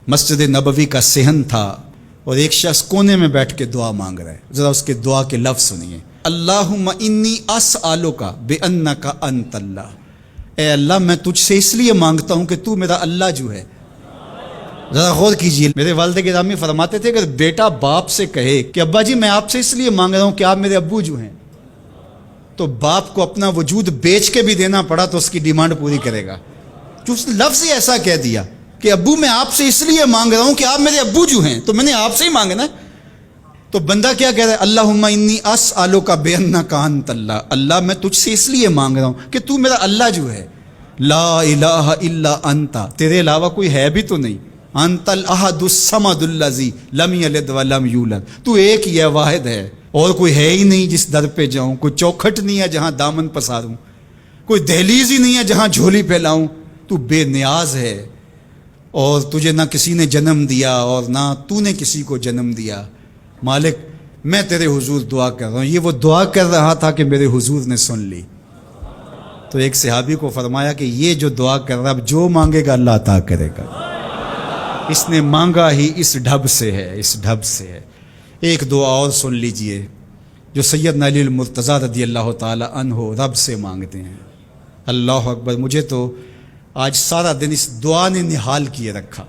مسجد نبوی کا صحن تھا اور ایک شخص کونے میں بیٹھ کے دعا مانگ رہا ہے. ذرا اس کے دعا کے لفظ سنیے. اللہم انی اسألک بانک انت اللہ. اے اللہ میں تجھ سے اس لیے مانگتا ہوں کہ تو میرا اللہ جو ہے. ذرا غور کیجیے. میرے والد گرامی فرماتے تھے کہ بیٹا باپ سے کہے کہ ابا جی میں آپ سے اس لیے مانگ رہا ہوں کہ آپ میرے ابو جو ہیں، تو باپ کو اپنا وجود بیچ کے بھی دینا پڑا تو اس کی ڈیمانڈ پوری کرے گا. جو اس نے لفظ ہی ایسا کہہ دیا کہ ابو میں آپ سے اس لیے مانگ رہا ہوں کہ آپ میرے ابو جو ہیں، تو میں نے آپ سے ہی مانگنا ہے. تو بندہ کیا کہہ رہا ہے؟ اللہم انی اسألک بانک انت اللہ. اللہ میں تجھ سے اس لیے مانگ رہا ہوں کہ تو میرا اللہ جو ہے. لا الہ الا انت، تیرے علاوہ کوئی ہے بھی تو نہیں. انت الاحد الصمد الذی لم یلد ولم یولد. تو ایک ہی ہے، واحد ہے، اور کوئی ہے ہی نہیں جس در پہ جاؤں. کوئی چوکھٹ نہیں ہے جہاں دامن پساروں، کوئی دہلیز ہی نہیں ہے جہاں جھولی پھیلاؤں. تو بے نیاز ہے، اور تجھے نہ کسی نے جنم دیا اور نہ تو نے کسی کو جنم دیا. مالک میں تیرے حضور دعا کر رہا ہوں. یہ وہ دعا کر رہا تھا کہ میرے حضور نے سن لی. تو ایک صحابی کو فرمایا کہ یہ جو دعا کر رہا اب جو مانگے گا اللہ عطا کرے گا. اس نے مانگا ہی اس ڈھب سے ہے، اس ڈھب سے ہے. ایک دعا اور سن لیجئے جو سیدنا علی المرتضیٰ رضی اللہ تعالی عنہ رب سے مانگتے ہیں. اللہ اکبر. مجھے تو آج سارا دن اس دعا نے نحال کیے رکھا.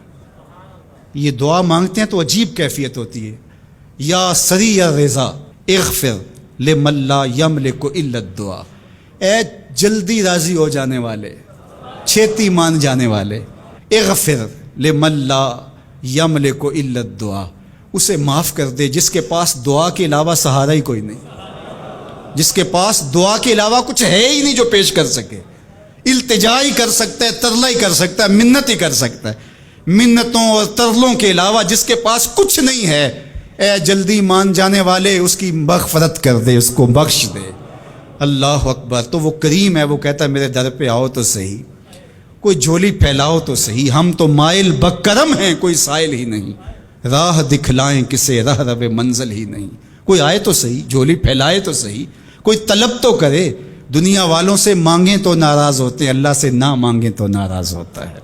یہ دعا مانگتے ہیں تو عجیب کیفیت ہوتی ہے. یا سریع الرضا اغفر لمن لا یملک الا الدعاء. اے جلدی راضی ہو جانے والے، چھیتی مان جانے والے، اغفر لمن لا یملک الا الدعاء. اسے معاف کر دے جس کے پاس دعا کے علاوہ سہارا ہی کوئی نہیں، جس کے پاس دعا کے علاوہ کچھ ہے ہی نہیں جو پیش کر سکے. التجا ہی کر سکتا ہے، ترلا ہی کر سکتا ہے، منت ہی کر سکتا ہے. منتوں اور ترلوں کے علاوہ جس کے پاس کچھ نہیں ہے، اے جلدی مان جانے والے اس کی مغفرت کر دے، اس کو بخش دے. اللہ اکبر. تو وہ کریم ہے، وہ کہتا ہے میرے در پہ آؤ تو صحیح، کوئی جھولی پھیلاؤ تو صحیح. ہم تو مائل بکرم ہیں، کوئی سائل ہی نہیں. راہ دکھلائیں کسے رہ رب منزل ہی نہیں. کوئی آئے تو صحیح، جھولی پھیلائے تو صحیح، کوئی طلب تو کرے. دنیا والوں سے مانگیں تو ناراض ہوتے ہیں، اللہ سے نہ مانگیں تو ناراض ہوتا ہے.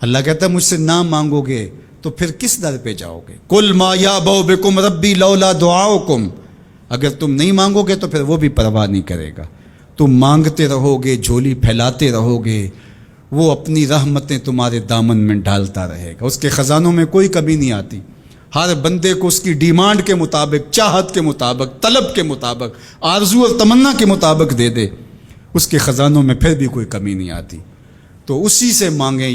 اللہ کہتا ہے مجھ سے نہ مانگو گے تو پھر کس در پہ جاؤ گے؟ قل ما یعبؤ بکم ربی لولا دعاؤکم. اگر تم نہیں مانگو گے تو پھر وہ بھی پرواہ نہیں کرے گا. تم مانگتے رہو گے، جھولی پھیلاتے رہو گے، وہ اپنی رحمتیں تمہارے دامن میں ڈالتا رہے گا. اس کے خزانوں میں کوئی کمی نہیں آتی. ہر بندے کو اس کی ڈیمانڈ کے مطابق، چاہت کے مطابق، طلب کے مطابق، آرزو اور تمنا کے مطابق دے دے. اس کے خزانوں میں پھر بھی کوئی کمی نہیں آتی. تو اسی سے مانگیں.